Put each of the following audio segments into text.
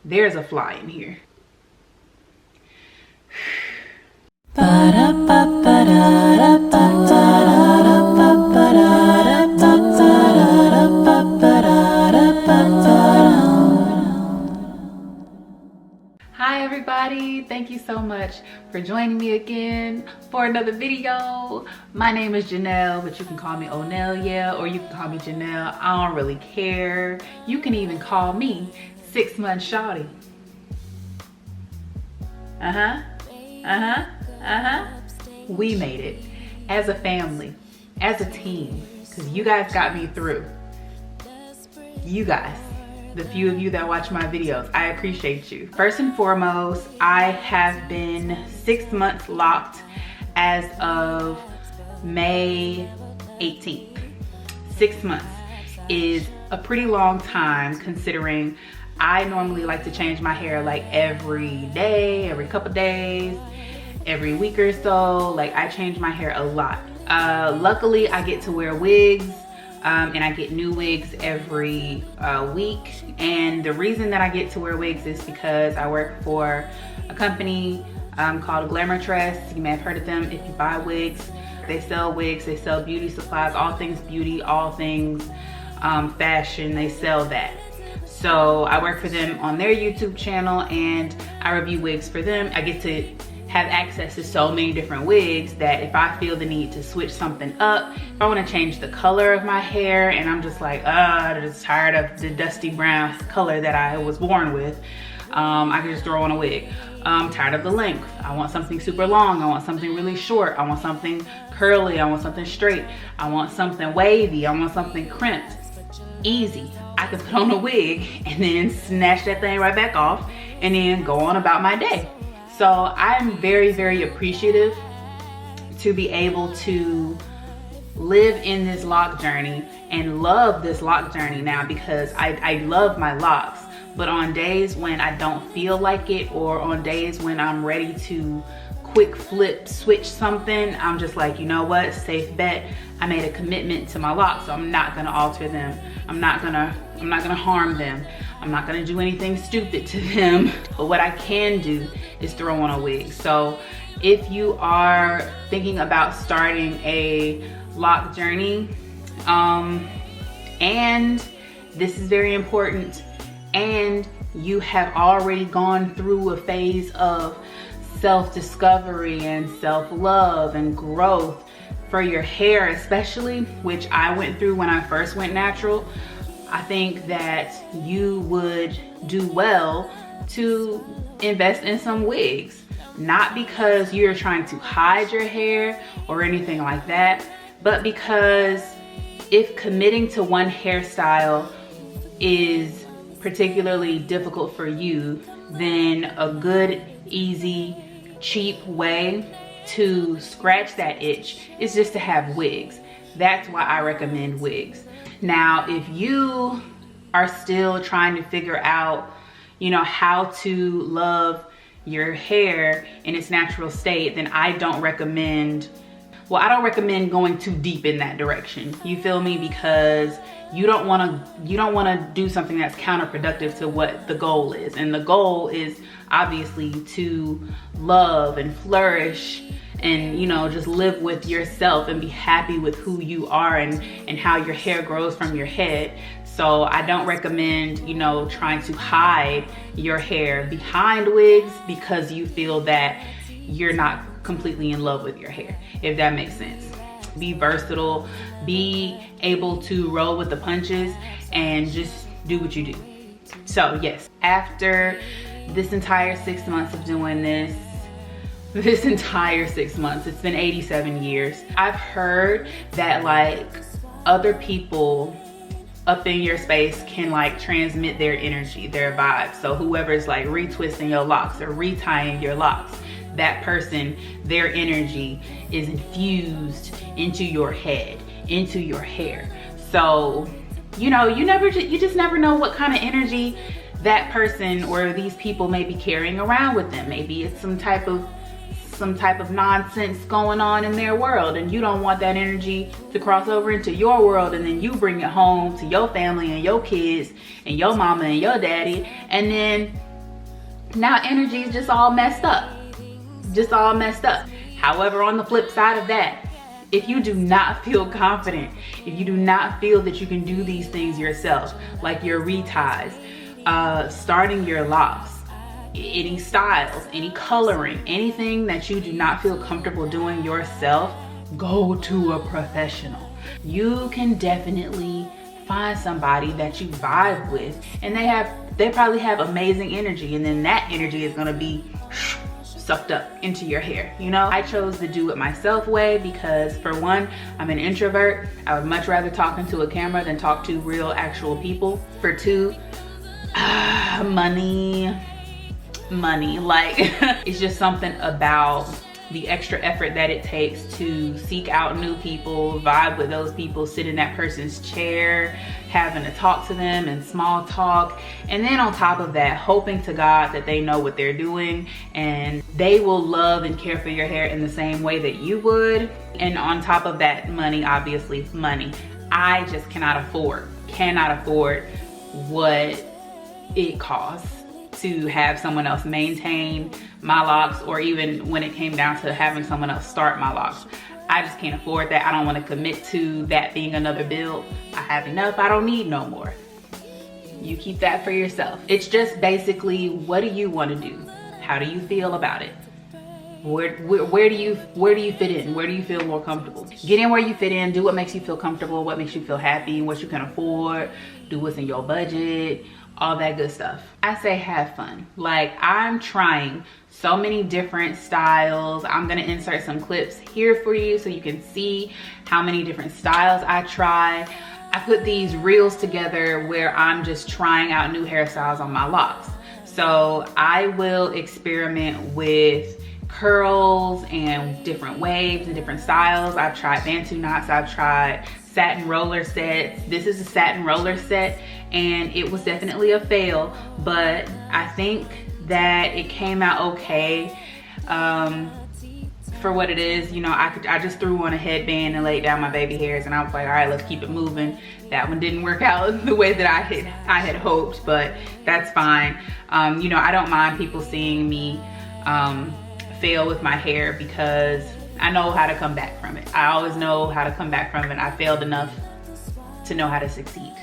There's a fly in here. Hi everybody, thank you so much for joining me again for another video. My name is Janelle, but you can call me Nelle, yeah, or you can call me Janelle. I don't really care. You can even call me 6 month shawty. We made it as a family, as a team, because you guys got me through. You guys, the few of you that watch my videos, I appreciate you. First and foremost, I have been 6 months locked as of May 18th. 6 months is a pretty long time considering I normally like to change my hair like every day, every couple days, every week or so. Like I change my hair a lot. Luckily I get to wear wigs. And I get new wigs every week. And the reason that I get to wear wigs is because I work for a company called Glamour Tress. You may have heard of them if you buy wigs. They sell wigs, they sell beauty supplies, all things beauty, all things fashion, they sell that. So I work for them on their YouTube channel and I review wigs for them. I get to have access to so many different wigs that if I feel the need to switch something up, if I want to change the color of my hair and I'm just like, I'm just tired of the dusty brown color that I was born with, I can just throw on a wig. I'm tired of the length. I want something super long. I want something really short. I want something curly. I want something straight. I want something wavy. I want something crimped. Easy. I can put on a wig and then snatch that thing right back off and then go on about my day. So I'm very, very appreciative to be able to live in this lock journey and love this lock journey now because I love my locks. But on days when I don't feel like it or on days when I'm ready to quick flip switch something, I'm just like, you know what, safe bet. I made a commitment to my locks, so I'm not gonna alter them. I'm not gonna harm them. I'm not gonna do anything stupid to them. But what I can do is throw on a wig. So if you are thinking about starting a lock journey, and this is very important, and you have already gone through a phase of self-discovery and self-love and growth for your hair especially, which I went through when I first went natural, I think that you would do well to invest in some wigs. Not because you're trying to hide your hair or anything like that, but because if committing to one hairstyle is particularly difficult for you, then a good, easy, cheap way to scratch that itch is just to have wigs. That's why I recommend wigs. Now, if you are still trying to figure out, you know, how to love your hair in its natural state, then I don't recommend going too deep in that direction. You feel me? Because you don't want to do something that's counterproductive to what the goal is. And the goal is obviously to love and flourish and, you know, just live with yourself and be happy with who you are and how your hair grows from your head. So I don't recommend, you know, trying to hide your hair behind wigs because you feel that you're not completely in love with your hair, if that makes sense. Be versatile, be able to roll with the punches and just do what you do. So yes, after this entire 6 months of doing this entire 6 months, it's been 87 years. I've heard that like other people up in your space can like transmit their energy, their vibe. So whoever's like retwisting your locks or retying your locks, that person, their energy is infused into your head, into your hair. So, you know, you just never know what kind of energy that person or these people may be carrying around with them. Maybe it's some type of nonsense going on in their world and you don't want that energy to cross over into your world, and then you bring it home to your family and your kids and your mama and your daddy, and then Now energy is just all messed up. Just all messed up. However, on the flip side of that, if you do not feel confident, if you do not feel that you can do these things yourself, like your reties, starting your locks, any styles, any coloring, anything that you do not feel comfortable doing yourself, go to a professional. You can definitely find somebody that you vibe with, and they probably have amazing energy, and then that energy is gonna be sucked up into your hair. You know, I chose to do it myself way because, for one, I'm an introvert. I would much rather talk into a camera than talk to real actual people. For two, money, like it's just something about the extra effort that it takes to seek out new people, vibe with those people, sit in that person's chair, having to talk to them and small talk. And then on top of that, hoping to God that they know what they're doing and they will love and care for your hair in the same way that you would. And on top of that, money, obviously money. I just cannot afford what it costs to have someone else maintain my locks, or even when it came down to having someone else start my locks. I just can't afford that. I don't want to commit to that being another bill. I have enough. I don't need no more. You keep that for yourself. It's just basically, what do you want to do? How do you feel about it? Where do you fit in? Where do you feel more comfortable? Get in where you fit in. Do what makes you feel comfortable, what makes you feel happy, what you can afford. Do what's in your budget, all that good stuff. I say have fun. Like, I'm trying so many different styles. I'm gonna insert some clips here for you so you can see how many different styles I try. I put these reels together where I'm just trying out new hairstyles on my locks. So I will experiment with curls and different waves and different styles. I've tried Bantu knots, I've tried satin roller sets. This is a satin roller set and it was definitely a fail, but I think that it came out okay for what it is. You know, I just threw on a headband and laid down my baby hairs and I was like, all right, let's keep it moving. That one didn't work out the way that I had hoped, but that's fine. You know, I don't mind people seeing me fail with my hair because I know how to come back from it. I always know how to come back from it. I failed enough to know how to succeed.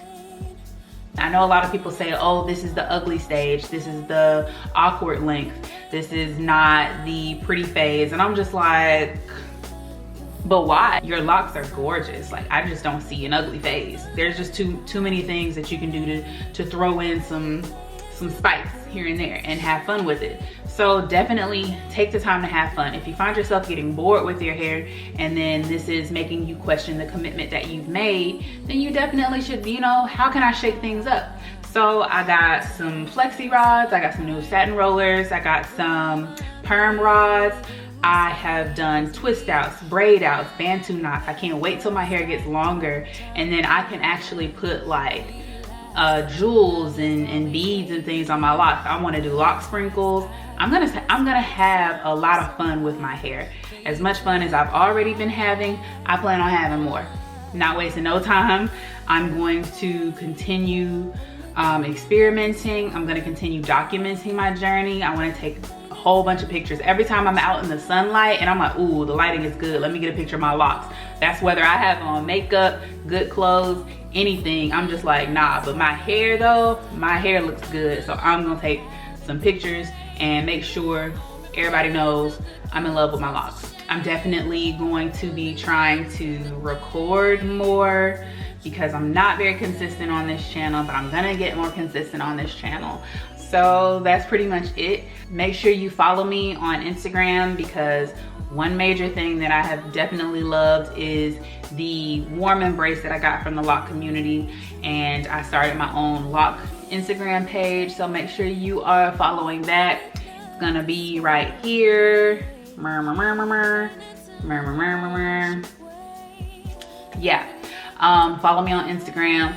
I know a lot of people say, oh, this is the ugly stage. This is the awkward length. This is not the pretty phase. And I'm just like, but why? Your locks are gorgeous. Like, I just don't see an ugly phase. There's just too many things that you can do to throw in some spice here and there and have fun with it. So definitely take the time to have fun. If you find yourself getting bored with your hair and then this is making you question the commitment that you've made, then you definitely should, you know, how can I shake things up? So I got some flexi rods, I got some new satin rollers, I got some perm rods, I have done twist outs, braid outs, Bantu knots. I can't wait till my hair gets longer and then I can actually put like jewels and beads and things on my locks. I want to do lock sprinkles. I'm gonna have a lot of fun with my hair. As much fun as I've already been having, I plan on having more. Not wasting no time. I'm going to continue experimenting. I'm gonna continue documenting my journey. I want to take a whole bunch of pictures every time I'm out in the sunlight and I'm like, ooh, the lighting is good. Let me get a picture of my locks. That's whether I have on makeup, good clothes, anything. I'm just like, nah. But my hair though, my hair looks good. So I'm gonna take some pictures and make sure everybody knows I'm in love with my locks. I'm definitely going to be trying to record more because I'm not very consistent on this channel, but I'm gonna get more consistent on this channel. So that's pretty much it. Make sure you follow me on Instagram because one major thing that I have definitely loved is the warm embrace that I got from the lock community, and I started my own lock Instagram page, so make sure you are following that. It's gonna be right here. Yeah, follow me on Instagram,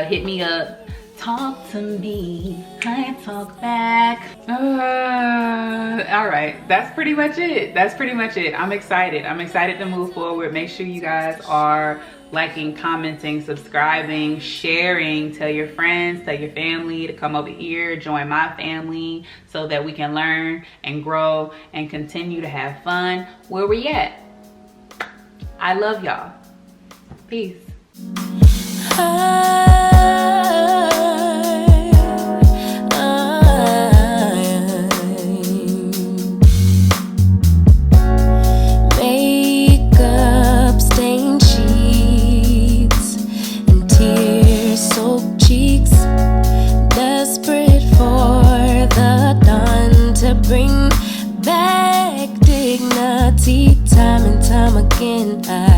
hit me up, talk to me, I talk back. All right, that's pretty much it. I'm excited to move forward. Make sure you guys are liking, commenting, subscribing, sharing. Tell your friends, tell your family to come over here, join my family, so that we can learn and grow and continue to have fun where we at. I love y'all. Peace. Bring back dignity time and time again.